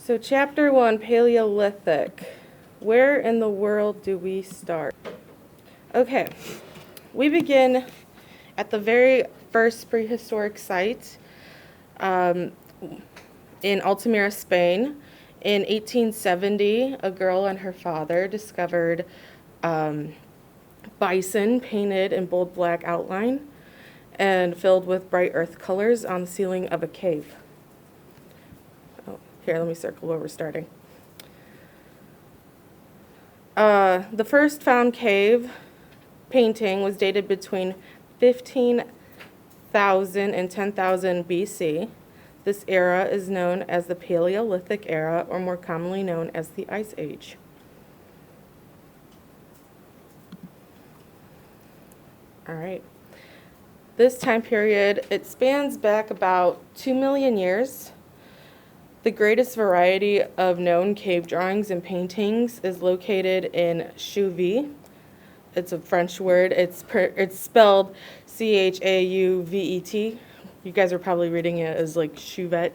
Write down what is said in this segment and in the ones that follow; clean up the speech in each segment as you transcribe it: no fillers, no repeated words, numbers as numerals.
So chapter 1, Paleolithic. Where in the world do we start? Okay, we begin at the very first prehistoric site in Altamira, Spain. In 1870, a girl and her father discovered bison painted in bold black outline and filled with bright earth colors on the ceiling of a cave. Oh, here, let me circle where we're starting. The first found cave painting was dated between 15,000 and 10,000 BC. This era is known as the Paleolithic era, or more commonly known as the Ice Age. All right. This time period, it spans back about 2 million years. The greatest variety of known cave drawings and paintings is located in Chauvet. It's a French word. It's spelled Chauvet. You guys are probably reading it as like Chauvet.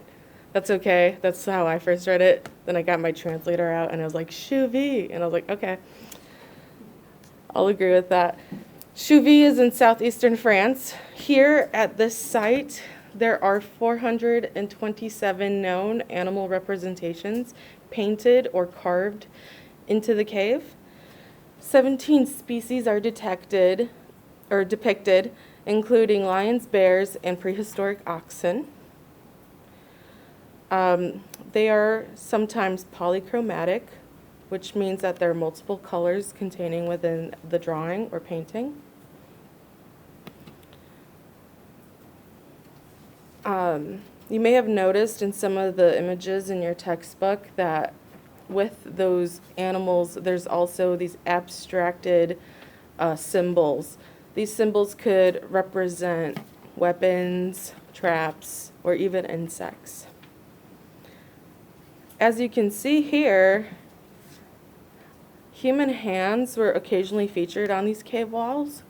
That's okay. That's how I first read it. Then I got my translator out and I was like, Chauvet. And I was like, okay, I'll agree with that. Chauvet is in southeastern France. Here at this site, there are 427 known animal representations painted or carved into the cave. 17 species are depicted, including lions, bears, and prehistoric oxen. They are sometimes polychromatic, which means that there are multiple colors containing within the drawing or painting. You may have noticed in some of the images in your textbook that with those animals, there's also these abstracted symbols. These symbols could represent weapons, traps, or even insects. As you can see here, human hands were occasionally featured on these cave walls.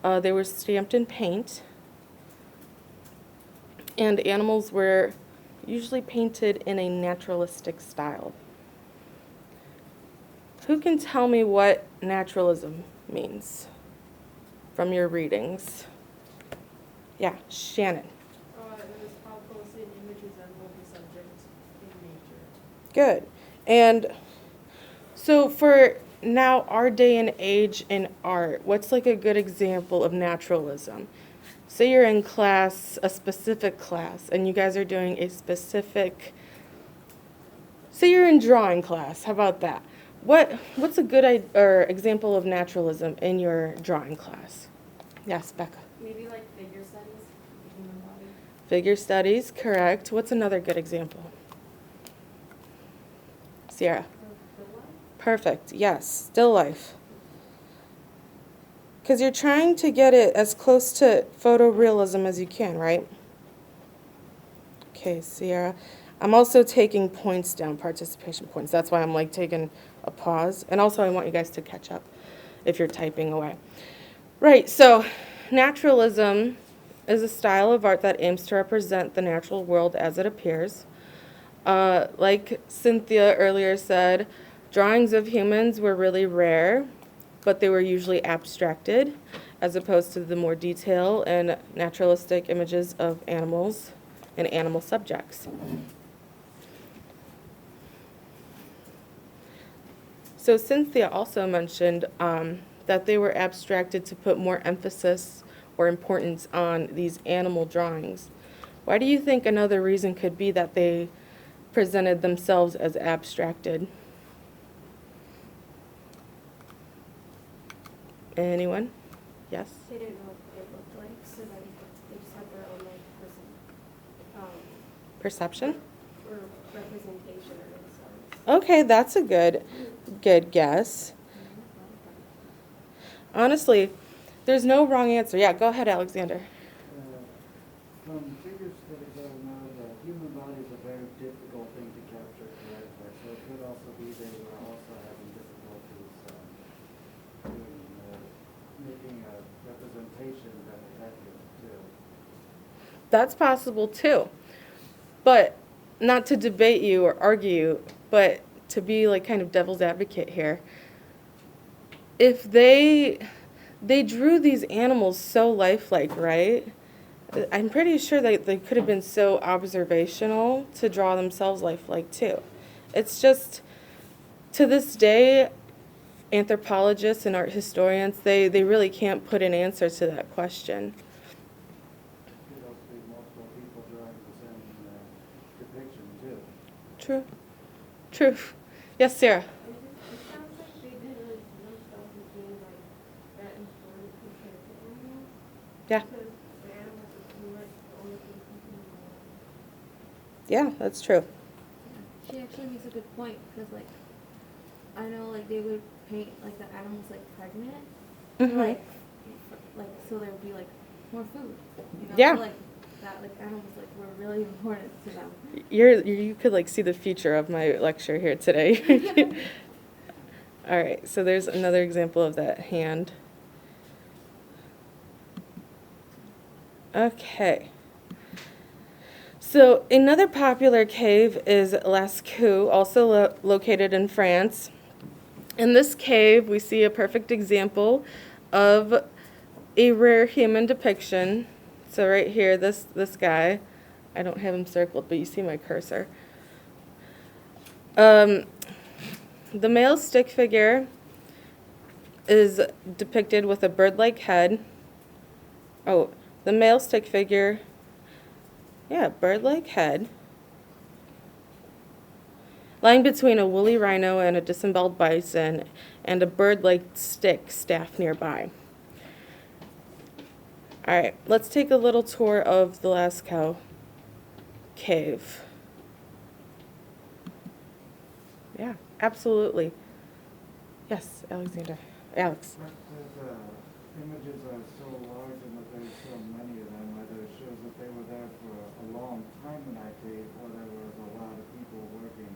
They were stamped in paint, and animals were usually painted in a naturalistic style. Who can tell me what naturalism means from your readings? Yeah, Shannon. It was how closely an image resembled the subject in nature. Good. And so for now, our day and age in art, what's like a good example of naturalism? Say you're in class, a specific class, and you guys are doing a specific, say you're in drawing class, how about that? What's a good example of naturalism in your drawing class? Yes, Becca. Maybe like figure studies, the human body. Figure studies, correct. What's another good example? Sierra. Still life? Perfect, yes, still life. Because you're trying to get it as close to photorealism as you can, right? Okay, Sierra. I'm also taking points down, participation points. That's why I'm like taking a pause. And also I want you guys to catch up if you're typing away. Right, so naturalism is a style of art that aims to represent the natural world as it appears. Like Cynthia earlier said, drawings of humans were really rare, but they were usually abstracted as opposed to the more detailed and naturalistic images of animals and animal subjects. So Cynthia also mentioned that they were abstracted to put more emphasis or importance on these animal drawings. Why do you think another reason could be that they presented themselves as abstracted? Anyone? Yes? They didn't know what it looked like, so they just had their own like Perception? or representation of themselves. Okay, that's a good guess. Honestly, there's no wrong answer. Yeah, go ahead, Alexander. From figure studies, I know that human body is a very difficult thing to capture correctly, so it could also be they were also having difficulties making a representation that was accurate too. That's possible too. But not to debate you or argue, but to be like kind of devil's advocate here. If they drew these animals so lifelike, right? I'm pretty sure that they could have been so observational to draw themselves lifelike too. It's just, to this day, anthropologists and art historians, they really can't put an answer to that question. Could also be multiple people drawing the same depiction too. True. True. Yes, Sarah. It sounds like they didn't really see themselves as being like that important compared to animals. Yeah. Because the animals are pretty much the only things you can do. Yeah, that's true. She actually makes a good point because, like, I know, like, they would paint, like, the animals, like, pregnant. Mhm. Like, so there would be, like, more food. You know? Yeah. So, like, that, like, animals, like, were really important to them. You could like see the future of my lecture here today. All right, so there's another example of that hand. Okay. So another popular cave is Lascaux, also located in France. In this cave, we see a perfect example of a rare human depiction. So right here, this guy, I don't have him circled, but you see my cursor. The male stick figure is depicted with a bird-like head. Oh, the male stick figure, yeah, bird-like head, lying between a woolly rhino and a disemboweled bison, and a bird-like stick staff nearby. All right, let's take a little tour of the Lascaux cave. Yeah, absolutely. Yes, Alexander. Alex. Those images are so large and that there's so many of them, whether it shows that they were there for a long time in that cave or there was a lot of people working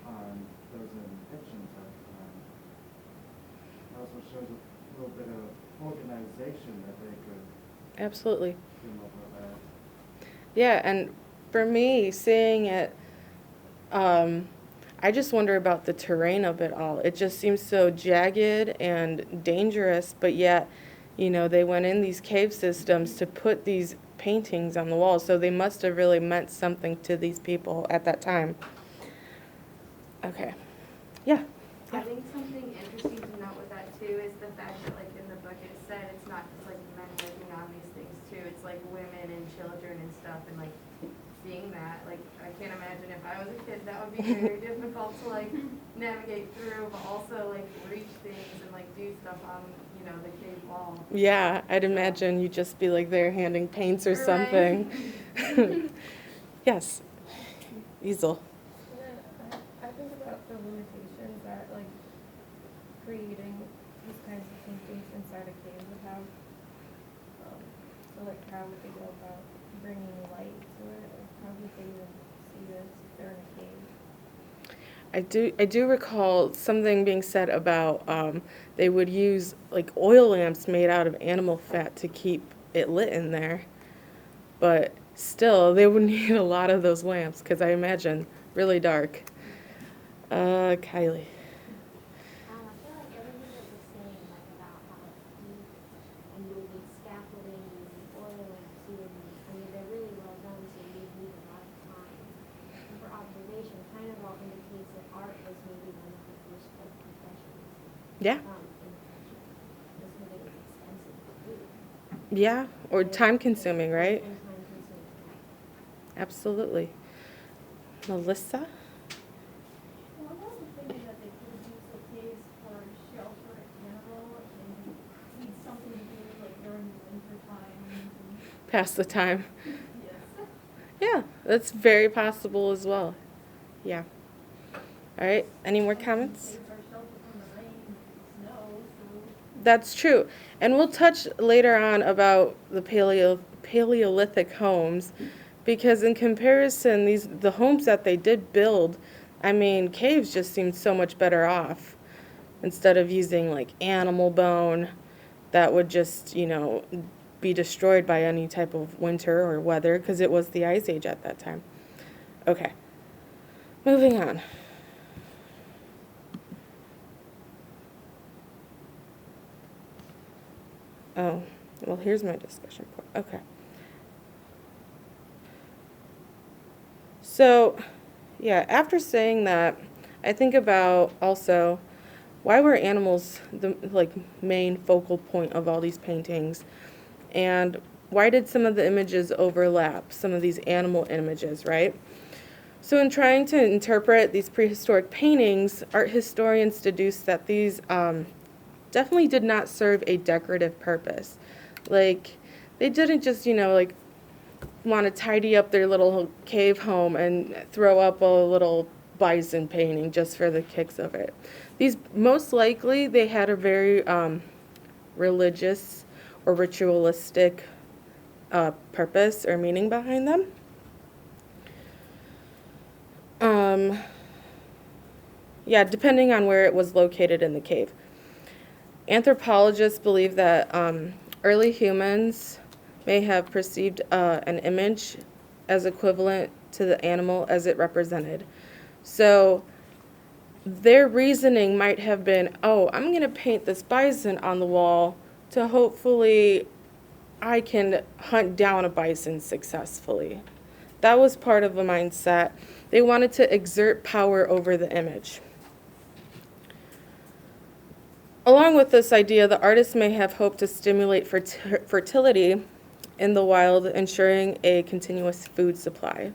on those depictions at the time. It also shows a little bit of organization that they could Absolutely. come up with that. Yeah, and for me, seeing it, I just wonder about the terrain of it all. It just seems so jagged and dangerous, but yet, you know, they went in these cave systems to put these paintings on the walls, so they must have really meant something to these people at that time. Okay. Yeah. I think something interesting to note with that too is the fact that like in the book it said it's not just like men working on these things too, it's like women and children and stuff, and like seeing that, like I can't imagine if I was a kid that would be very difficult to like navigate through, but also like reach things and like do stuff on, you know, the cave wall. Yeah, I'd imagine you'd just be like there handing paints or Right. something. Yes. Easel. And then I think about the limitations that like creating these kinds of paintings inside a cave would have. So like how would they go about bringing light to it, or how would they even see this if they're in a cave? I do recall something being said about they would use like oil lamps made out of animal fat to keep it lit in there. But still, they would need a lot of those lamps because I imagine really dark. Kylie. I feel like everything that you're saying, like about how it's deep and you would need scaffolding, you would need oil lamps, you would need, I mean, they're really well done, so you would need a lot of time. And for observation, kind of all indicates that art was maybe one of the first like professions. Yeah. In the country. Just because it was expensive to do. Yeah, or time consuming, right? And time consuming, right? Absolutely. Melissa? Well, I'm also thinking that they could use the caves for shelter in general and need something to do like during the winter time. Pass the time. Yes. Yeah, that's very possible as well. Yeah. All right, any more comments? Caves are shelter from the rain and snow, so. That's true. And we'll touch later on about the Paleolithic homes, because in comparison, the homes that they did build, I mean, caves just seemed so much better off instead of using like animal bone that would just, you know, be destroyed by any type of winter or weather because it was the Ice Age at that time. Okay, Moving on. Oh, well, here's my discussion point. Okay. So, yeah, after saying that, I think about also why were animals the main focal point of all these paintings, and why did some of the images overlap, some of these animal images, right? So in trying to interpret these prehistoric paintings, art historians deduced that these definitely did not serve a decorative purpose. Like, they didn't just, want to tidy up their little cave home and throw up a little bison painting just for the kicks of it. These, most likely, they had a very religious or ritualistic purpose or meaning behind them. Yeah, depending on where it was located in the cave. Anthropologists believe that early humans may have perceived an image as equivalent to the animal as it represented. So their reasoning might have been, oh, I'm going to paint this bison on the wall to hopefully I can hunt down a bison successfully. That was part of the mindset. They wanted to exert power over the image. Along with this idea, the artist may have hoped to stimulate fertility in the wild, ensuring a continuous food supply.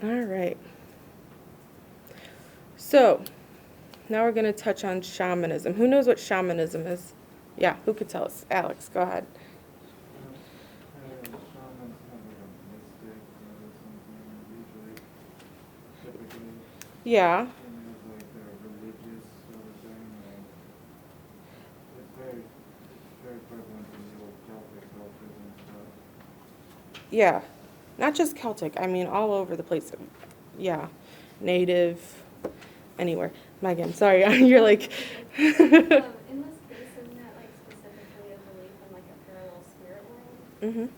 All right. So, now we're going to touch on shamanism. Who knows what shamanism is? Yeah, who could tell us? Alex, go ahead. Shamans have like a mystic or something, usually, typically. Yeah. And there's like their religious sort of thing, and it's very prevalent in the old Celtic cultures and stuff. Yeah. Not just Celtic, I mean all over the place. Yeah. Native, anywhere. Megan, sorry, you're like. In this case, isn't that like specifically a belief in like a parallel spirit world?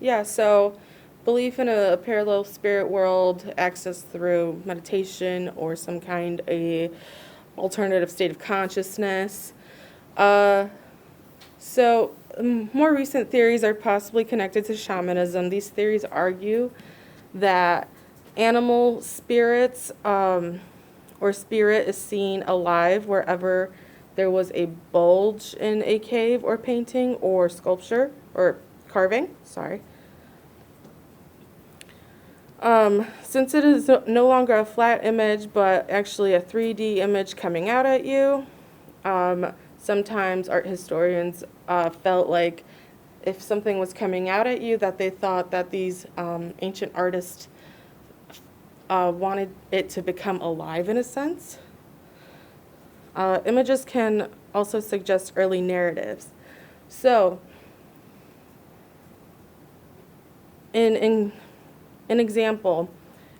Yeah, so belief in a parallel spirit world, access through meditation or some kind of alternative state of consciousness. So more recent theories are possibly connected to shamanism. These theories argue that animal spirits or spirit is seen alive wherever there was a bulge in a cave or painting or sculpture or carving, sorry. Since it is no longer a flat image, but actually a 3D image coming out at you, sometimes art historians felt like if something was coming out at you, that they thought that these ancient artists wanted it to become alive in a sense. Images can also suggest early narratives. So, in an example,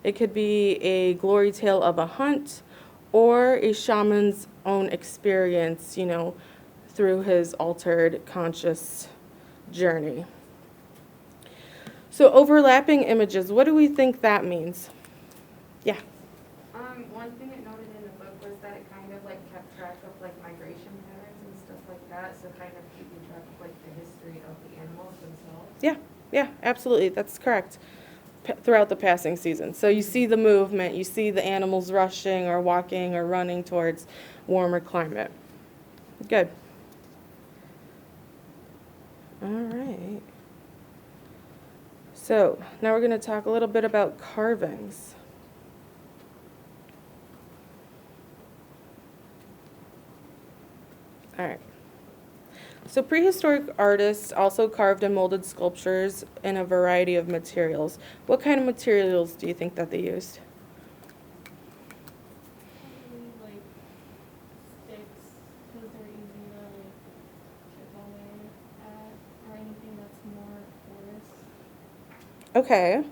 it could be a glory tale of a hunt or a shaman's own experience, through his altered conscious journey. So overlapping images, what do we think that means? Yeah. One thing it noted in the book was that it kind of like kept track of like migration patterns and stuff like that, so kind of keeping track of like the history of the animals themselves. Yeah, absolutely, that's correct. Throughout the passing season. So you see the movement, you see the animals rushing or walking or running towards warmer climate. Good. All right. So now we're going to talk a little bit about carvings. All right. So prehistoric artists also carved and molded sculptures in a variety of materials. What kind of materials do you think that they used? Probably like sticks, because they're easy to like chip away at, or anything that's more porous. Okay.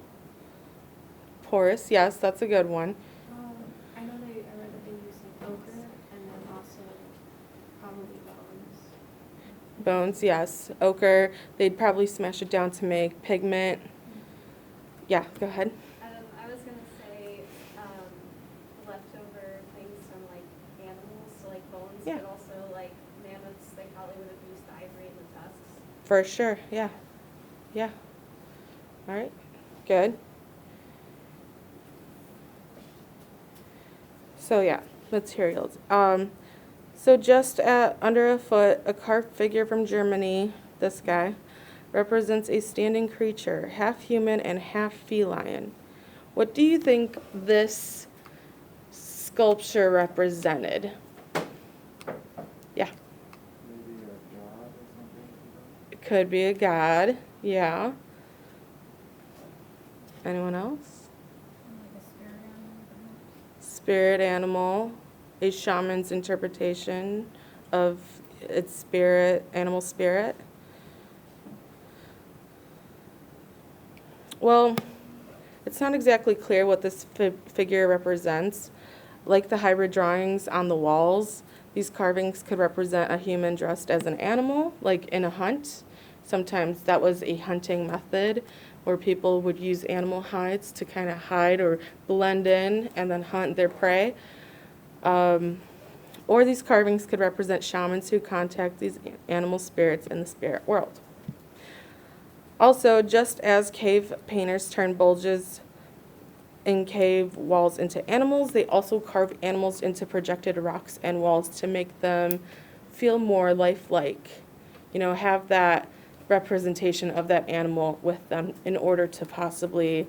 Porous, yes, that's a good one. I know I read that they use like ochre and then also probably bones. bones, yes. Ochre, they'd probably smash it down to make pigment. Yeah, go ahead. I was gonna say, leftover things from like animals, so like bones, Yeah. but also like mammoths, they probably would have used the ivory and the tusks. For sure, yeah. Yeah. All right, good. So yeah, materials. So just at under a foot, a carved figure from Germany, this guy, represents a standing creature, half human and half feline. What do you think this sculpture represented? Yeah, Maybe a god or something? it could be a god, yeah. Anyone else? Like a spirit animal, perhaps? Spirit animal, a shaman's interpretation of its spirit, animal spirit. Well, it's not exactly clear what this figure represents. Like the hybrid drawings on the walls, these carvings could represent a human dressed as an animal, like in a hunt. Sometimes that was a hunting method where people would use animal hides to kind of hide or blend in and then hunt their prey. Or these carvings could represent shamans who contact these animal spirits in the spirit world. Also, just as cave painters turn bulges in cave walls into animals, they also carve animals into projected rocks and walls to make them feel more lifelike. You know, have that representation of that animal with them in order to possibly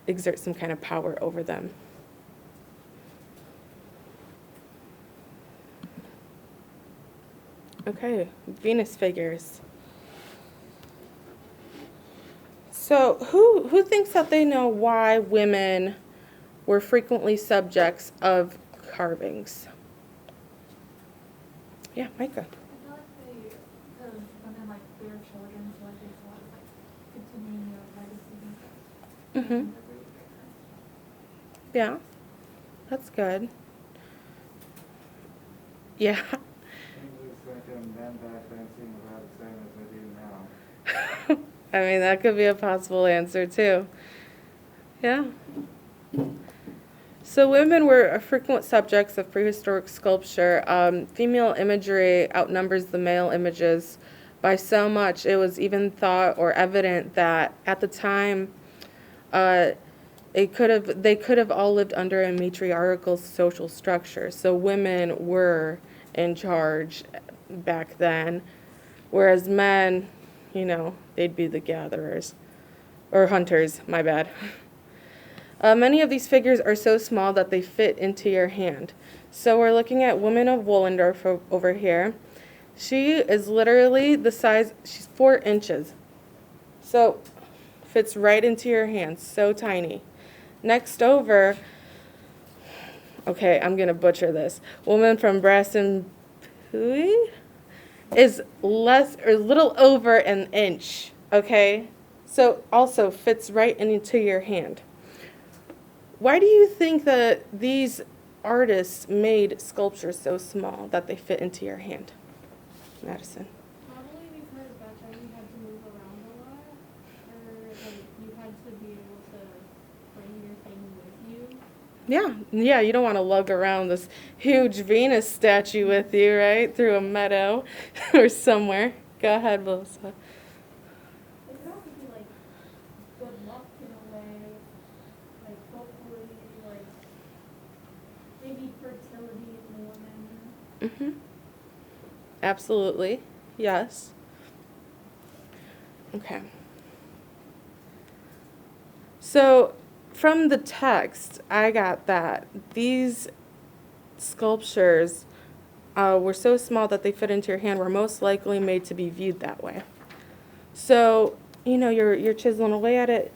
exert some kind of power over them. Okay, Venus figures. So who thinks that they know why women were frequently subjects of carvings? Yeah, Micah. I feel like they, because women like their children, so like they saw it as like continuing their legacy and stuff. Mhm. And that's really great. Yeah, that's good. Yeah. I'm just thinking men back then seemed about the same as they do now. I mean, that could be a possible answer too. Yeah. So women were frequent subjects of prehistoric sculpture. Female imagery outnumbers the male images by so much. It was even thought or evident that at the time, they could have all lived under a matriarchal social structure. So women were in charge back then, whereas men, you know, they'd be the gatherers or hunters. My bad. Many of these figures are so small that they fit into your hand. So we're looking at Woman of Wollendorf over here. She is literally the size, she's 4 inches. So fits right into your hand, so tiny. Next over, okay, I'm going to butcher this. Woman from Brassenpui is less or a little over an inch, okay? So also fits right into your hand. Why do you think that these artists made sculptures so small that they fit into your hand, Madison? Probably because back then you had to move around a lot, or like you had to be able to bring your thing with you. Yeah, you don't want to lug around this huge Venus statue with you, right, through a meadow or somewhere. Go ahead, Melissa. It could also be like good luck in a way, like hopefully like maybe fertility in women. Mm-hmm. Absolutely, yes. Okay. So, from the text, I got that these sculptures were so small that they fit into your hand, were most likely made to be viewed that way. So, you know, you're chiseling away at it.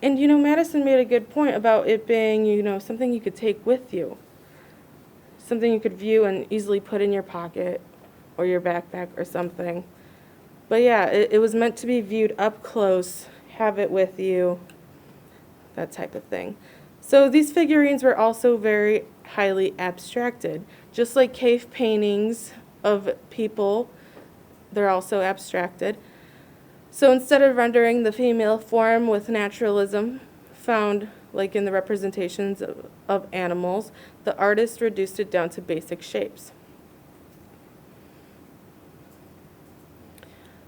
And, you know, Madison made a good point about it being, you know, something you could take with you. Something you could view and easily put in your pocket or your backpack or something. But yeah, it was meant to be viewed up close, have it with you, that type of thing. So these figurines were also very highly abstracted. Just like cave paintings of people, they're also abstracted. So instead of rendering the female form with naturalism found like in the representations of animals, the artist reduced it down to basic shapes.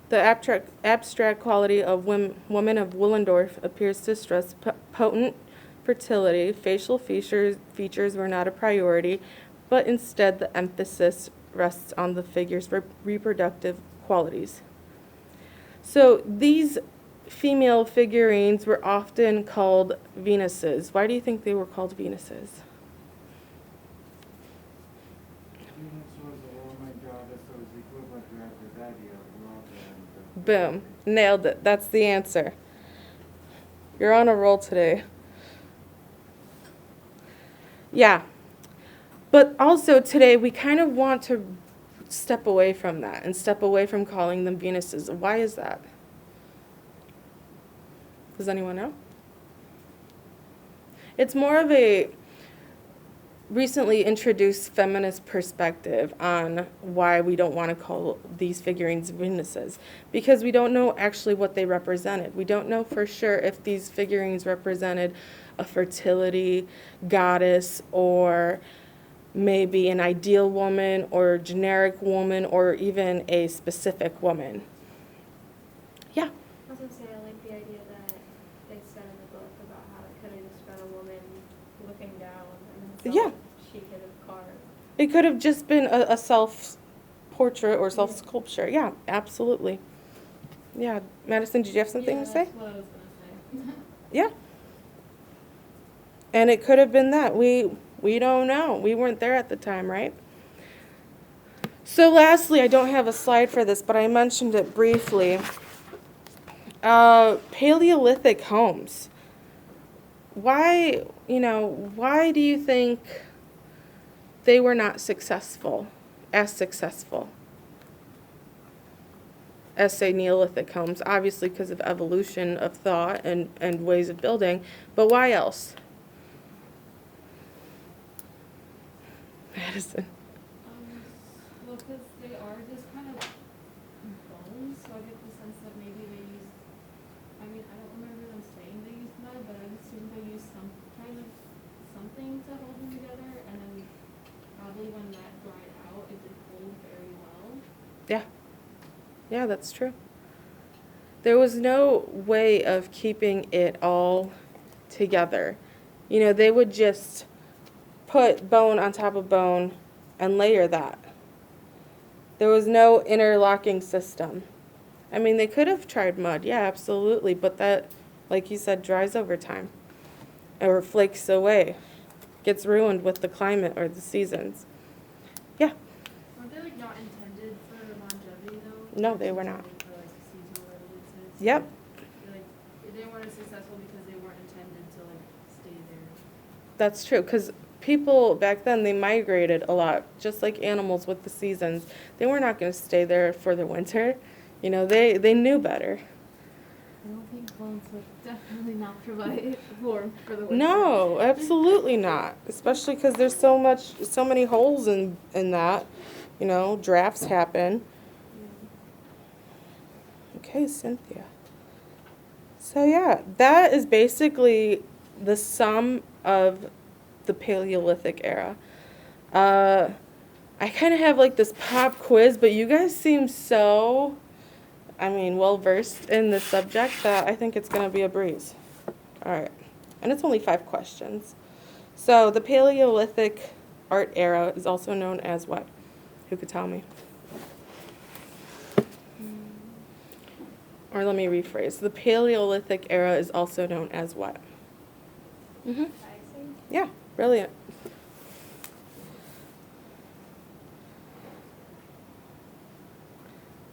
The abstract quality of woman of Willendorf appears to stress potent fertility. Facial features were not a priority, but instead the emphasis rests on the figure's reproductive qualities. So these female figurines were often called Venuses. Why do you think they were called Venuses? Venus was a Roman goddess, so it's equivalent to Aphrodite of love and Boom. Nailed it. That's the answer. You're on a roll today. Yeah. But also today we kind of want to step away from that and step away from calling them Venuses. Why is that? Does anyone know? It's more of a recently introduced feminist perspective on why we don't want to call these figurines Venuses, because we don't know actually what they represented. We don't know for sure if these figurines represented a fertility goddess or maybe an ideal woman or generic woman or even a specific woman. Yeah. I was gonna say, I like the idea that they said in the book about how it could have just been a woman looking down and then Yeah. she could have carved. It could have just been a self-portrait or self-sculpture. Yeah, absolutely. Yeah. Madison, did you have something to say? That's what I was gonna say. Yeah. And it could have been that. We don't know. We weren't there at the time, right? So lastly, I don't have a slide for this, but I mentioned it briefly. Paleolithic homes. Why do you think they were not successful as say Neolithic homes? Obviously because of evolution of thought and ways of building, but why else? Madison. Well, because they are just kind of bones, so I get the sense that maybe they used, I mean, I don't remember them saying they used mud, but I would assume they used some kind of something to hold them together, and then probably when that dried out, it did hold very well. Yeah. Yeah, that's true. There was no way of keeping it all together. They would just put bone on top of bone and layer that. There was no interlocking system. I mean, they could have tried mud, yeah, absolutely, but that, like you said, dries over time or flakes away, gets ruined with the climate or the seasons. Yeah. Weren't they, like, not intended for longevity, though? No, they were not. Intended for, like, seasonal residences? Yep. Like, they weren't as successful because they weren't intended to, like, stay there. That's true, because people back then, they migrated a lot, just like animals with the seasons. They were not going to stay there for the winter. They knew better. I don't think bones would definitely not provide warmth for the winter. No, absolutely not. Especially because there's so many holes in that. Drafts happen. Okay, Cynthia. So yeah, that is basically the sum of the Paleolithic era. I kind of have like this pop quiz, but you guys seem so, well versed in the subject that I think it's going to be a breeze. All right. And it's only 5 questions. So the Paleolithic art era is also known as what? Who could tell me? Or let me rephrase. The Paleolithic era is also known as what? Yeah, brilliant.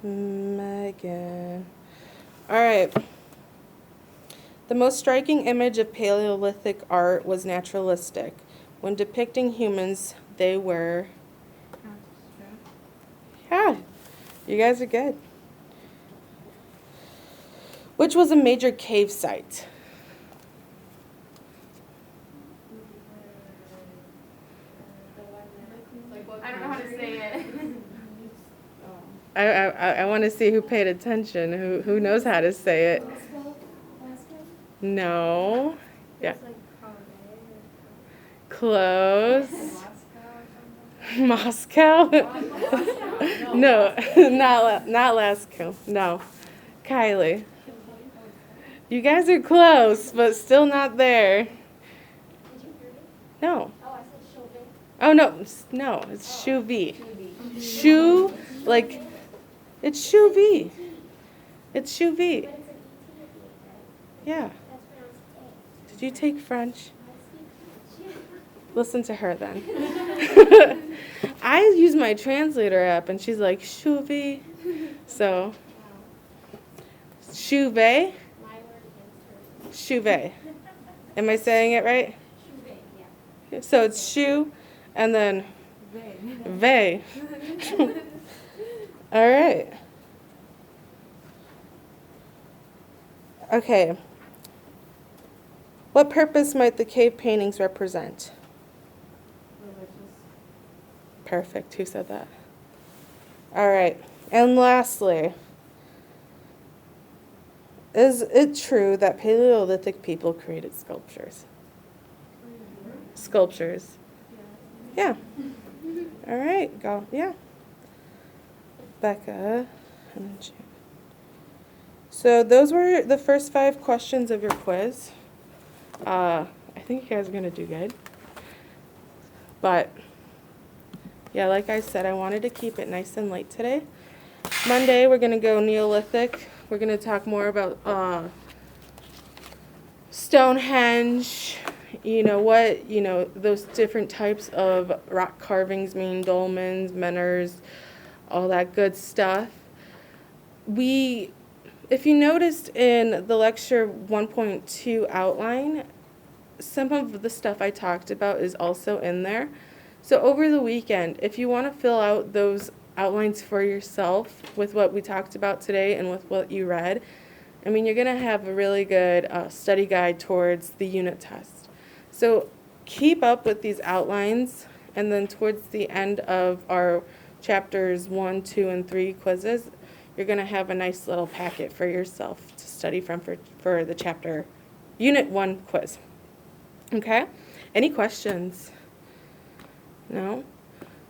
Megan. All right. The most striking image of Paleolithic art was naturalistic. When depicting humans, they were... Yeah, you guys are good. Which was a major cave site? I don't know how to say it. I want to see who paid attention, who knows how to say it. No. Yeah. It's like Close. Moscow or something? Moscow? No, not Lasco. No. Kylie. You guys are close, but still not there. Did you hear me? No. Oh, I said Chauvin. Oh, no. No, it's Chuvy. Shoe, like, it's Chuvy. It's Chuvy. But it's an ET at the end, right? Yeah. That's pronounced A. Did you take French? I speak French. Listen to her then. I use my translator app, and she's like, Chuvy. So, Wow. Chuve, My word against hers. Chuve. Am I saying it right? Chauvin, yeah. So it's shoe, and then ve. All right. Okay. What purpose might the cave paintings represent? Perfect. Who said that? All right. And lastly, is it true that Paleolithic people created sculptures? Sculptures. Yeah. All right. Go. Yeah. Becca. And then Jan. So those were the first 5 questions of your quiz. I think you guys are going to do good. But, yeah, like I said, I wanted to keep it nice and light today. Monday, we're going to go Neolithic. We're going to talk more about Stonehenge, those different types of rock carvings mean, dolmens, menhirs, all that good stuff. If you noticed in the lecture 1.2 outline, some of the stuff I talked about is also in there. So over the weekend, if you want to fill out those outlines for yourself with what we talked about today and with what you read, you're going to have a really good study guide towards the unit test. So keep up with these outlines, and then towards the end of our chapters 1, 2, and 3 quizzes, you're going to have a nice little packet for yourself to study from for the chapter Unit 1 quiz. Okay? Any questions? No?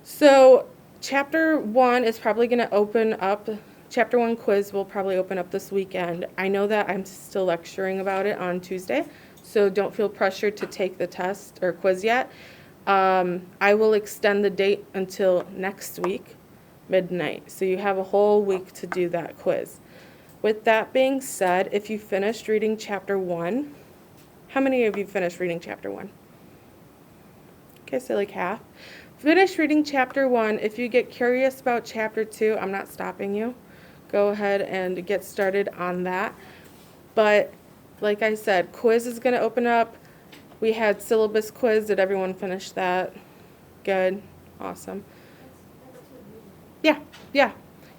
So chapter 1 is probably going to open up, chapter 1 quiz will probably open up this weekend. I know that I'm still lecturing about it on Tuesday, so don't feel pressured to take the test or quiz yet. I will extend the date until next week, midnight. So you have a whole week to do that quiz. With that being said, if you finished reading chapter 1, how many of you finished reading chapter 1? Okay, so like half. Finish reading chapter 1. If you get curious about chapter 2, I'm not stopping you. Go ahead and get started on that. But like I said, quiz is going to open up. We had syllabus quiz. Did everyone finish that? Good. Awesome. Yeah,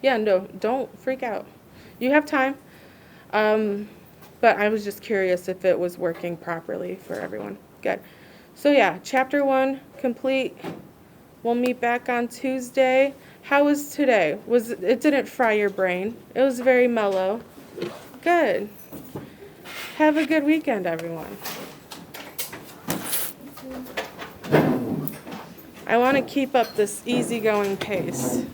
no, don't freak out. You have time. But I was just curious if it was working properly for everyone. Good. So yeah, chapter 1 complete. We'll meet back on Tuesday. How was today? It didn't fry your brain. It was very mellow. Good. Have a good weekend, everyone. I want to keep up this easygoing pace.